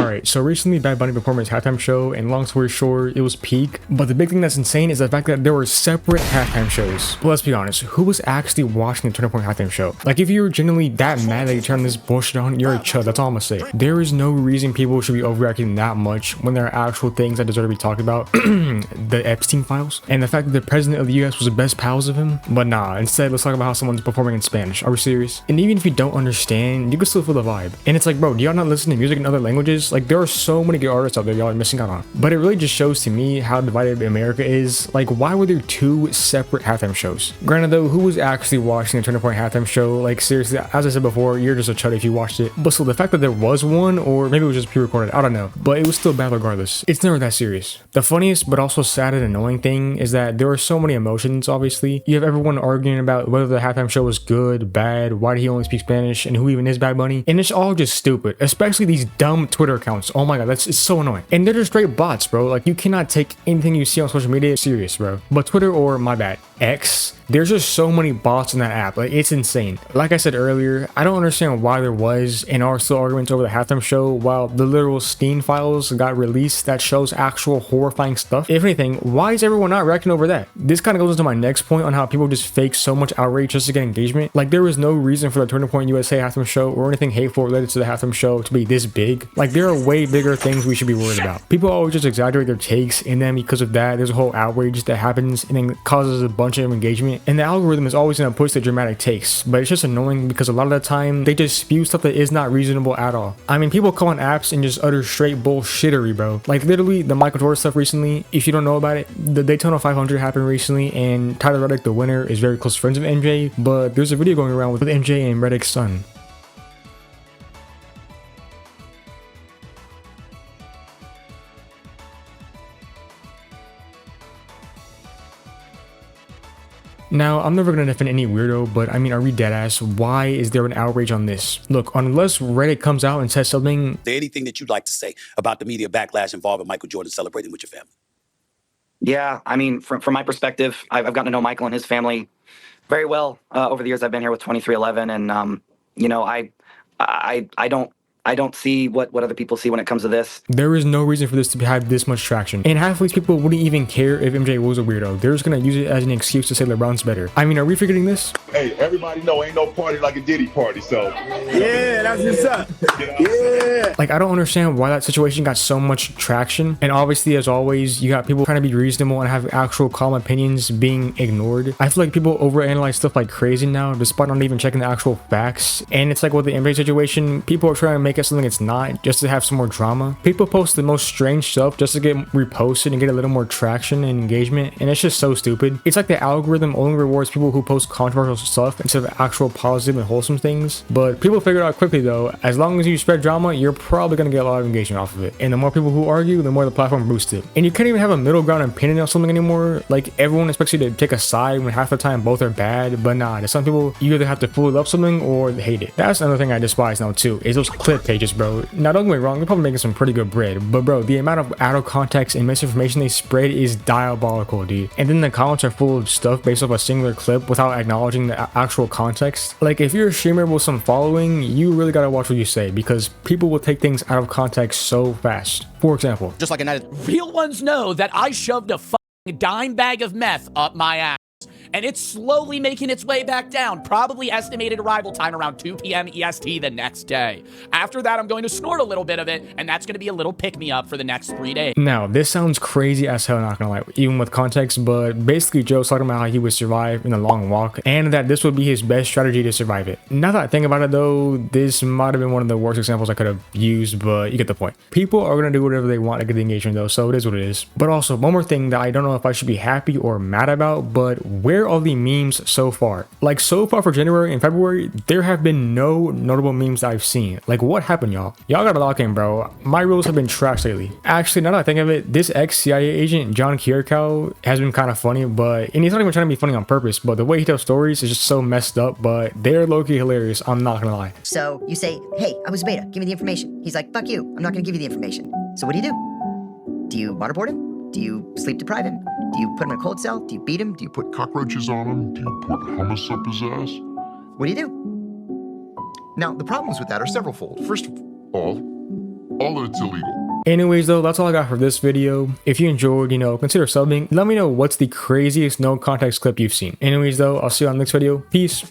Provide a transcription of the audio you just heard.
Alright, so recently Bad Bunny performed his halftime show, and long story short, it was peak. But the big thing that's insane is the fact that there were separate halftime shows. But let's be honest, who was actually watching the Turning Point halftime show? Like, if you're genuinely that mad that you turned this bullshit on, you're a chud, that's all I'm gonna say. There is no reason people should be overreacting that much when there are actual things that deserve to be talked about. The Epstein files, and the fact that the president of the US was the best pals of him. But nah, instead, let's talk about how someone's performing in Spanish. Are we serious? And even if you don't understand, you can still feel the vibe. And it's like, bro, do y'all not listen to music in other languages? Like, there are so many good artists out there y'all are missing out on. But it really just shows to me how divided America is. Like, why were there two separate halftime shows? Granted though, who was actually watching the Turning Point halftime show? Like, seriously, as I said before, you're just a chud if you watched it. But still, the fact that there was one, or maybe it was just pre-recorded, I don't know. But it was still bad regardless. It's never that serious. The funniest but also sad and annoying thing is that there are so many emotions, obviously. You have everyone arguing about whether the halftime show was good, bad, why did he only speak Spanish, and who even is Bad Bunny. And it's all just stupid, especially these dumb Twitter accounts. Oh my god, it's so annoying. And they're just straight bots, bro. Like, you cannot take anything you see on social media serious, bro. But Twitter, or my bad, X, there's just so many bots in that app. Like, it's insane. Like I said earlier, I don't understand why there was and are still arguments over the halftime show while the literal Steam files got released that shows actual horrifying stuff. If anything, why is everyone not reacting over that? This kind of goes into my next point on how people just fake so much outrage just to get engagement. Like, there was no reason for the Turning Point USA halftime show or anything hateful related to the halftime show to be this big. Like, there are way bigger things we should be worried about. People always just exaggerate their takes, and then because of that, there's a whole outrage that happens and then causes a bunch of engagement. And the algorithm is always going to push the dramatic takes, but it's just annoying because a lot of the time they just spew stuff that is not reasonable at all. I mean, people come on apps and just utter straight bullshittery, bro. Like, literally the Michael Jordan stuff recently, if you don't know about it, the Daytona 500 happened recently, and Tyler Reddick, the winner, is very close friends with MJ, but there's a video going around with MJ and Reddick's son. Now, I'm never gonna defend any weirdo, but I mean, are we deadass? Why is there an outrage on this? Look, unless Reddit comes out and says something. Is there anything that you'd like to say about the media backlash involving Michael Jordan celebrating with your family? Yeah, I mean, from my perspective, I've gotten to know Michael and his family very well over the years I've been here with 2311, and you know, I don't see what other people see when it comes to this. There is no reason for this to have this much traction. And half of these people wouldn't even care if MJ was a weirdo. They're just gonna use it as an excuse to say LeBron's better. I mean, are we forgetting this? Hey, everybody know ain't no party like a Diddy party, so. Yeah, that's what's up. Yeah. Like, I don't understand why that situation got so much traction. And obviously, as always, you got people trying to be reasonable and have actual calm opinions being ignored. I feel like people overanalyze stuff like crazy now, despite not even checking the actual facts. And it's like with the MJ situation, people are trying to make it something it's not just to have some more drama. People post the most strange stuff just to get reposted and get a little more traction and engagement, and it's just so stupid. It's like the algorithm only rewards people who post controversial stuff instead of actual positive and wholesome things. But people figure it out quickly though. As long as you spread drama, you're probably gonna get a lot of engagement off of it, and the more people who argue, the more the platform boosts it. And you can't even have a middle ground opinion on something anymore. Like, everyone expects you to take a side when half the time both are bad. But nah, to some people, you either have to fully love something or hate it. That's another thing I despise now too, is those clip pages, bro. Now, don't get me wrong, they're probably making some pretty good bread, but bro, the amount of out of context and misinformation they spread is diabolical, dude. And then the comments are full of stuff based off a singular clip without acknowledging the actual context. Like, if you're a streamer with some following, you really gotta watch what you say, because people will take things out of context so fast. For example, just like a night, real ones know that I shoved a fucking dime bag of meth up my ass, and it's slowly making its way back down. Probably estimated arrival time around 2 p.m. EST the next day. After that, I'm going to snort a little bit of it, and that's going to be a little pick-me-up for the next 3 days. Now, this sounds crazy as hell, not gonna lie, even with context, but basically Joe's talking about how he would survive in the long walk, and that this would be his best strategy to survive it. Now that I think about it though, this might have been one of the worst examples I could have used, but you get the point. People are gonna do whatever they want to get the engagement though, so it is what it is. But also, one more thing that I don't know if I should be happy or mad about, but where are the memes so far? Like, so far for January and February, there have been no notable memes that I've seen. Like, what happened, y'all? Y'all gotta lock in, bro. My rules have been trash lately. Actually, now that I think of it, this ex-CIA agent, John Kirikou, has been kind of funny, and he's not even trying to be funny on purpose, but the way he tells stories is just so messed up, but they're low-key hilarious, I'm not gonna lie. So you say, hey, I was a beta, give me the information. He's like, fuck you, I'm not gonna give you the information. So what do? Do you waterboard him? Do you sleep deprive him? Do you put him in a cold cell? Do you beat him? Do you put cockroaches on him? Do you put hummus up his ass? What do you do? Now, the problems with that are severalfold. First of all, all of it's illegal. Anyways though, that's all I got for this video. If you enjoyed, consider subbing. Let me know what's the craziest no context clip you've seen. Anyways though, I'll see you on the next video. Peace.